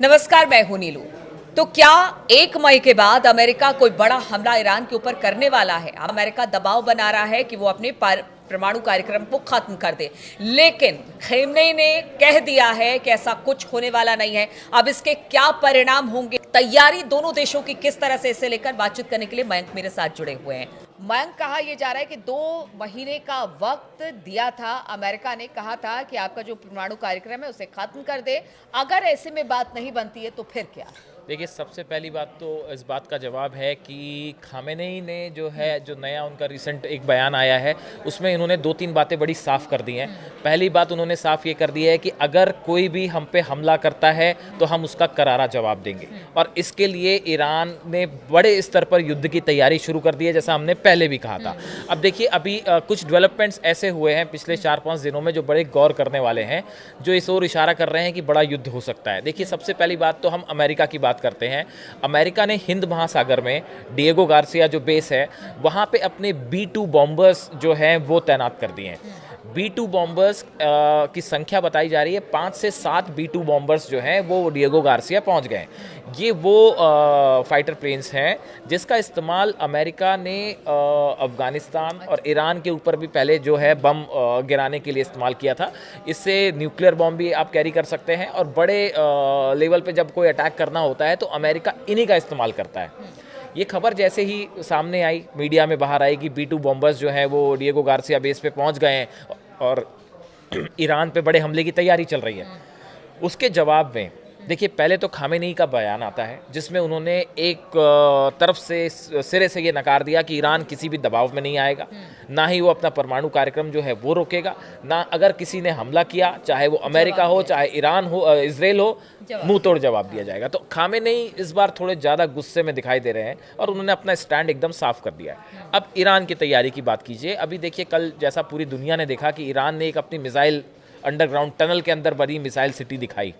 नमस्कार, मैं हूं नीलू। तो क्या 1 मई के बाद अमेरिका कोई बड़ा हमला ईरान के ऊपर करने वाला है? अमेरिका दबाव बना रहा है कि वो अपने परमाणु कार्यक्रम को खत्म कर दे, लेकिन खेमनेई ने कह दिया है कि ऐसा कुछ होने वाला नहीं है। अब इसके क्या परिणाम होंगे, तैयारी दोनों देशों की किस तरह से, इसे लेकर बातचीत करने के लिए मयंक मेरे साथ जुड़े हुए हैं। मयंक, कहा यह जा रहा है कि 2 महीने का वक्त दिया था, अमेरिका ने कहा था कि आपका जो परमाणु कार्यक्रम है उसे खत्म कर दे। अगर ऐसे में बात नहीं बनती है तो फिर क्या? देखिए, सबसे पहली बात तो इस बात का जवाब है कि खामेनेई ने जो नया उनका रिसेंट एक बयान आया है, उसमें इन्होंने 2-3 बातें बड़ी साफ़ कर दी हैं। पहली बात उन्होंने साफ़ ये कर दी है कि अगर कोई भी हम पे हमला करता है तो हम उसका करारा जवाब देंगे, और इसके लिए ईरान ने बड़े स्तर पर युद्ध की तैयारी शुरू कर दी है, जैसा हमने पहले भी कहा था। अब देखिए, अभी कुछ डेवलपमेंट्स ऐसे हुए हैं पिछले 4-5 दिनों में जो बड़े गौर करने वाले हैं, जो इस ओर इशारा कर रहे हैं कि बड़ा युद्ध हो सकता है। देखिए, सबसे पहली बात तो हम अमेरिका की बात करते हैं। अमेरिका ने हिंद महासागर में डिएगो गार्सिया जो बेस है, वहां पे अपने B-2 बॉम्बर्स जो हैं वो तैनात कर दिए हैं। B-2 बॉम्बर्स की संख्या बताई जा रही है, 5 से 7 B-2 बॉम्बर्स जो हैं वो डिएगो गार्सिया पहुंच गए। ये वो फाइटर प्लेन्स हैं जिसका इस्तेमाल अमेरिका ने अफ़गानिस्तान और ईरान के ऊपर भी पहले जो है बम गिराने के लिए इस्तेमाल किया था। इससे न्यूक्लियर बॉम्ब भी आप कैरी कर सकते हैं, और बड़े लेवल पे जब कोई अटैक करना होता है तो अमेरिका इन्हीं का इस्तेमाल करता है। ये खबर जैसे ही सामने आई, मीडिया में बाहर आई कि B-2 बॉम्बर्स जो हैं वो डिएगो गार्सिया बेस पे पहुंच गए हैं और ईरान पे बड़े हमले की तैयारी चल रही है, उसके जवाब में देखिए, पहले तो खामेनेई का बयान आता है जिसमें उन्होंने एक तरफ से सिरे से ये नकार दिया कि ईरान किसी भी दबाव में नहीं आएगा, ना ही वो अपना परमाणु कार्यक्रम जो है वो रोकेगा, ना अगर किसी ने हमला किया, चाहे वो अमेरिका हो, चाहे ईरान हो, इजराइल हो, मुंह तोड़ जवाब दिया जाएगा। तो खामेनेई इस बार थोड़े ज़्यादा गुस्से में दिखाई दे रहे हैं और उन्होंने अपना स्टैंड एकदम साफ कर दिया है। अब ईरान की तैयारी की बात कीजिए। अभी देखिए, कल जैसा पूरी दुनिया ने देखा कि ईरान ने एक अपनी मिसाइल अंडरग्राउंड टनल के अंदर बनी मिसाइल सिटी दिखाई।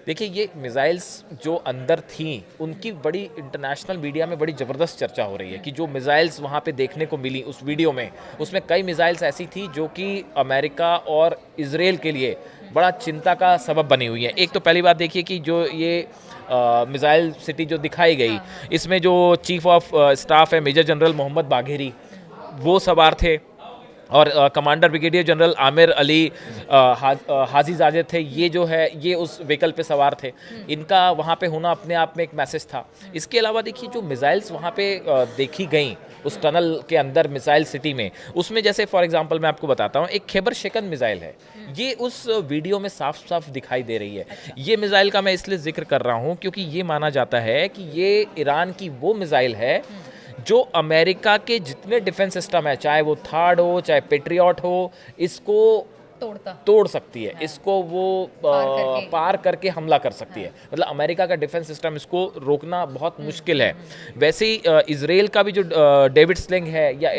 देखिए, ये मिसाइल्स जो अंदर थी उनकी बड़ी इंटरनेशनल मीडिया में बड़ी ज़बरदस्त चर्चा हो रही है कि जो मिसाइल्स वहाँ पे देखने को मिली उस वीडियो में, उसमें कई मिसाइल्स ऐसी थी जो कि अमेरिका और इजराइल के लिए बड़ा चिंता का सबब बनी हुई है। एक तो पहली बात देखिए कि जो ये मिसाइल सिटी जो दिखाई गई, इसमें जो चीफ ऑफ स्टाफ है मेजर जनरल मोहम्मद बाघेरी, वो सवार थे, और commander brigadier general Amir Ali Hajizadeh थे। ये जो है ये उस व्हीकल पे सवार थे। इनका वहाँ पे होना अपने आप में एक मैसेज था। इसके अलावा देखिए, जो मिसाइल्स वहाँ पे देखी गई उस टनल के अंदर मिसाइल सिटी में, उसमें जैसे फॉर एग्जांपल मैं आपको बताता हूँ, एक खैबर शेकन मिसाइल है, ये उस वीडियो में साफ साफ दिखाई दे रही है। ये मिसाइल का मैं इसलिए जिक्र कर रहा हूँ क्योंकि ये माना जाता है कि ये ईरान की वो मिसाइल है जो अमेरिका के जितने डिफेंस सिस्टम है, चाहे वो थार्ड हो, चाहे पेट्रियट हो, इसको तोड़ सकती है। इसको वो पार करके हमला कर सकती है। मतलब अमेरिका का डिफेंस सिस्टम इसको रोकना बहुत मुश्किल है। वैसे ही इजराइल का भी जो डेविड स्लिंग है या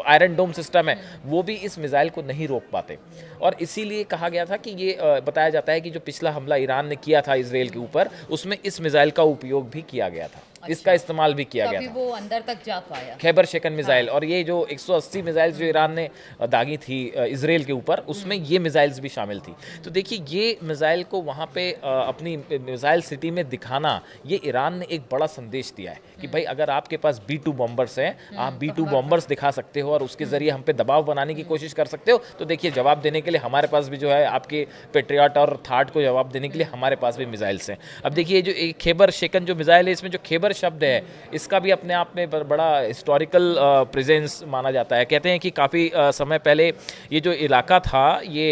आयरन डोम सिस्टम है, वो भी इस मिसाइल को नहीं रोक पाते। और इसीलिए कहा गया था कि ये बताया जाता है कि जो पिछला हमला ईरान ने किया था इजराइल के ऊपर, उसमें इस मिसाइल का उपयोग भी किया गया था। अच्छा। इसका इस्तेमाल भी किया गया था। वो अंदर तक जा पाया, खैबर शेकन मिसाइल। हाँ। और ये जो 180 मिसाइल्स जो ईरान ने दागी थी इजराइल के ऊपर, उसमें ये मिसाइल्स भी शामिल थी। तो देखिए, ये मिसाइल को वहाँ पे अपनी मिसाइल सिटी में दिखाना, ये ईरान ने एक बड़ा संदेश दिया है कि भाई, अगर आपके पास B-2 बॉम्बर्स हैं, आप B-2 बॉम्बर्स दिखा सकते हो और उसके जरिए हम पे दबाव बनाने की कोशिश कर सकते हो, तो देखिए, जवाब देने के लिए हमारे पास भी जो है, आपके पेट्रियट और थार्ड को जवाब देने के लिए हमारे पास भी मिसाइल्स हैं। अब देखिए, जो एक खैबर शेकन जो मिसाइल है, इसमें जो खैबर शब्द है, इसका भी अपने आप में बड़ा हिस्टोरिकल प्रेजेंस माना जाता है। कहते हैं कि काफ़ी समय पहले ये जो इलाका था, ये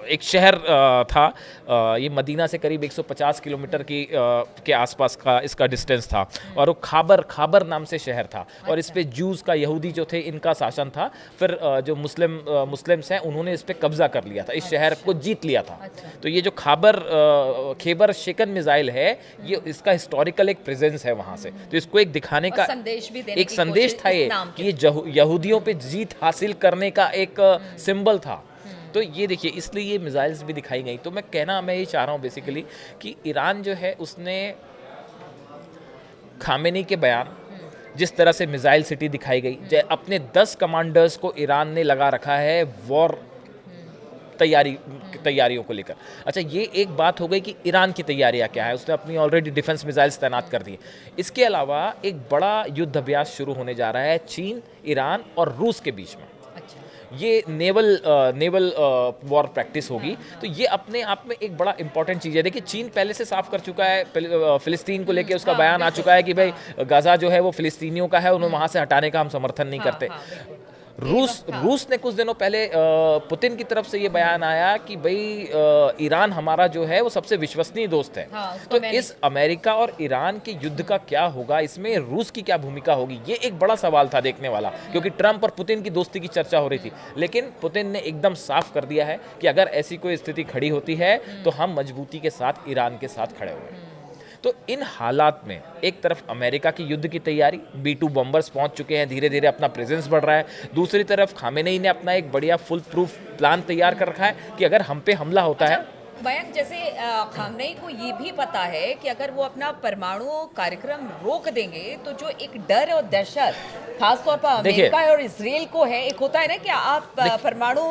एक शहर था, ये मदीना से करीब 150 किलोमीटर के आसपास का इसका डिस्टेंस था, और वो खाबर नाम से शहर था। और इस पे जूस का, यहूदी जो थे, इनका शासन था। फिर जो मुस्लिम्स हैं, उन्होंने इस पे कब्जा कर लिया था, इस शहर को जीत लिया था। तो ये जो खैबर शेकन मिसाइल है, ये इसका हिस्टोरिकल एक प्रेजेंस है वहाँ से। तो इसको एक दिखाने का संदेश भी देने एक संदेश था ये कि ये यहूदियों पे जीत हासिल करने का एक सिंबल था। तो ये देखिए, इसलिए ये मिसाइल्स भी दिखाई गई। तो मैं ये चाह रहा हूँ बेसिकली कि ईरान जो है, उसने खामेनी के बयान, जिस तरह से मिसाइल सिटी दिखाई गई, अपने 10 कमांडर्स को ईरान ने लगा रखा है वॉर तैयारियों को लेकर। अच्छा, ये एक बात हो गई कि ईरान की तैयारियां क्या है, उसने अपनी ऑलरेडी डिफेंस मिसाइल्स तैनात कर दी। इसके अलावा एक बड़ा युद्ध अभ्यास शुरू होने जा रहा है चीन, ईरान और रूस के बीच में। ये नेवल वॉर प्रैक्टिस होगी। तो ये अपने आप में एक बड़ा इंपॉर्टेंट चीज़ है। देखिए, चीन पहले से साफ कर चुका है, फिलिस्तीन को लेके उसका बयान आ चुका है कि भाई गाजा जो है वो फिलिस्तीनियों का है, उन्हें वहाँ से हटाने का हम समर्थन नहीं करते। रूस ने कुछ दिनों पहले पुतिन की तरफ से ये बयान आया कि भाई ईरान हमारा जो है वो सबसे विश्वसनीय दोस्त है। तो इस अमेरिका और ईरान के युद्ध का क्या होगा, इसमें रूस की क्या भूमिका होगी, ये एक बड़ा सवाल था देखने वाला, क्योंकि ट्रंप और पुतिन की दोस्ती की चर्चा हो रही थी। लेकिन पुतिन ने एकदम साफ कर दिया है कि अगर ऐसी कोई स्थिति खड़ी होती है तो हम मजबूती के साथ ईरान के साथ खड़े हुए हैं। तो इन हालात में एक तरफ अमेरिका की युद्ध की तैयारी, B-2 बॉम्बर्स पहुंच चुके हैं, धीरे धीरे अपना प्रेजेंस बढ़ रहा है। दूसरी तरफ खामेनेई ने अपना एक बढ़िया फुल प्रूफ प्लान तैयार कर रखा है कि अगर हम पे हमला होता है। मयंक, जैसे खामनेई को ये भी पता है कि अगर वो अपना परमाणु कार्यक्रम रोक देंगे तो जो एक डर और दहशत खासतौर पर अमेरिका और इजराइल को है, एक होता है ना कि आप परमाणु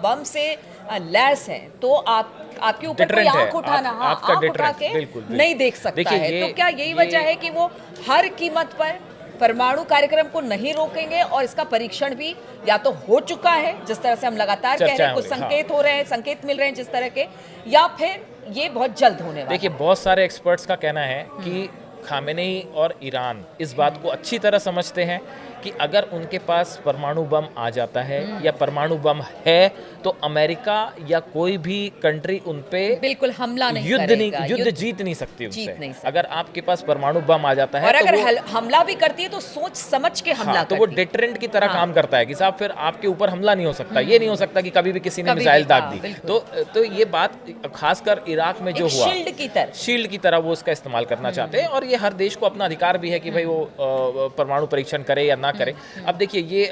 बम से लैस हैं तो आपके ऊपर कोई आंख उठाना, आंख उठा के नहीं देख सकता है। तो क्या यही वजह है कि वो हर कीमत पर परमाणु कार्यक्रम को नहीं रोकेंगे और इसका परीक्षण भी या तो हो चुका है, जिस तरह से हम लगातार कह रहे हैं, कुछ संकेत हो रहे हैं, संकेत मिल रहे हैं जिस तरह के, या फिर ये बहुत जल्द होने वाला है? देखिए, बहुत सारे एक्सपर्ट्स का कहना है कि खामेनेई और ईरान इस बात को अच्छी तरह समझते हैं कि अगर उनके पास परमाणु बम आ जाता है या परमाणु बम है तो अमेरिका या कोई भी कंट्री उन पे बिल्कुल हमला नहीं युद्ध जीत नहीं सकती उनसे। अगर आपके पास परमाणु बम आ जाता है और अगर हमला भी करती है तो सोच समझ के हमला तो वो डिटरेंट की तरह काम करता है कि साहब फिर आपके ऊपर हमला नहीं हो सकता। ये नहीं हो सकता कि कभी भी किसी ने मिसाइल दाग दी। तो ये बात खासकर इराक में जो हुआ, शील्ड की तरह वो इसका इस्तेमाल करना चाहते हैं। और ये हर देश को अपना अधिकार भी है कि भाई वो परमाणु परीक्षण करे या ना करे। अब देखिए, ये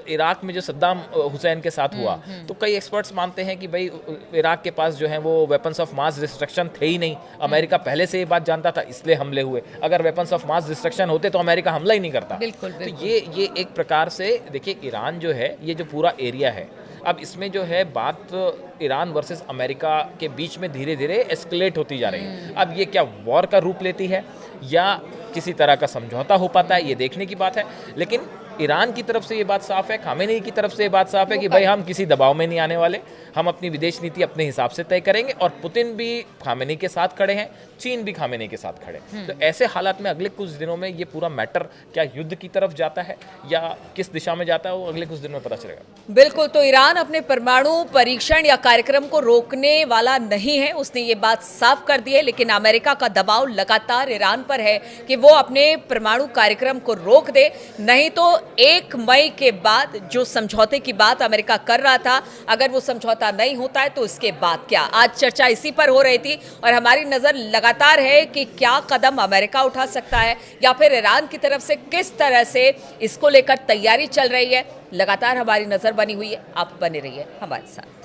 इराक में जो सद्दाम हुसैन के साथ हुआ, तो कई एक्सपर्ट्स मानते हैं कि भाई इराक के पास जो है वो वेपन्स ऑफ मास डिस्ट्रक्शन थे ही नहीं। अमेरिका पहले से ये बात जानता था, इसलिए हमले हुए। अगर वेपन्स ऑफ मास डिस्ट्रक्शन होते तो अमेरिका हमला ही नहीं करता। बिल्कुल। तो ये एक प्रकार से देखिए, ईरान जो है, ये जो पूरा एरिया है, अब इसमें जो है बात ईरान वर्सेस अमेरिका के बीच में धीरे धीरे एस्केलेट होती जा रही है। अब ये क्या वॉर का रूप लेती है या किसी तरह का समझौता हो पाता है, ये देखने की बात है। लेकिन ईरान की तरफ से ये बात साफ है, खामेनेई की तरफ से ये बात साफ है कि भाई हम किसी दबाव में नहीं आने वाले, हम अपनी विदेश नीति अपने हिसाब से तय करेंगे। और पुतिन भी खामेनेई के साथ खड़े हैं, चीन भी खामेनेई के साथ खड़े। तो ऐसे हालात में अगले कुछ दिनों में ये पूरा मैटर क्या युद्ध की तरफ जाता है या किस दिशा में जाता है, वो अगले कुछ दिनों में पता चलेगा। बिल्कुल। तो ईरान अपने परमाणु परीक्षण या कार्यक्रम को रोकने वाला नहीं है, उसने ये बात साफ कर दी है। लेकिन अमेरिका का दबाव लगातार ईरान पर है कि वो अपने परमाणु कार्यक्रम को रोक दे, नहीं तो 1 मई के बाद जो समझौते की बात अमेरिका कर रहा था, अगर वो समझौता नहीं होता है तो इसके बाद क्या। आज चर्चा इसी पर हो रही थी और हमारी नजर लगातार है कि क्या कदम अमेरिका उठा सकता है या फिर ईरान की तरफ से किस तरह से इसको लेकर तैयारी चल रही है। लगातार हमारी नजर बनी हुई है, आप बने रहिए हमारे साथ।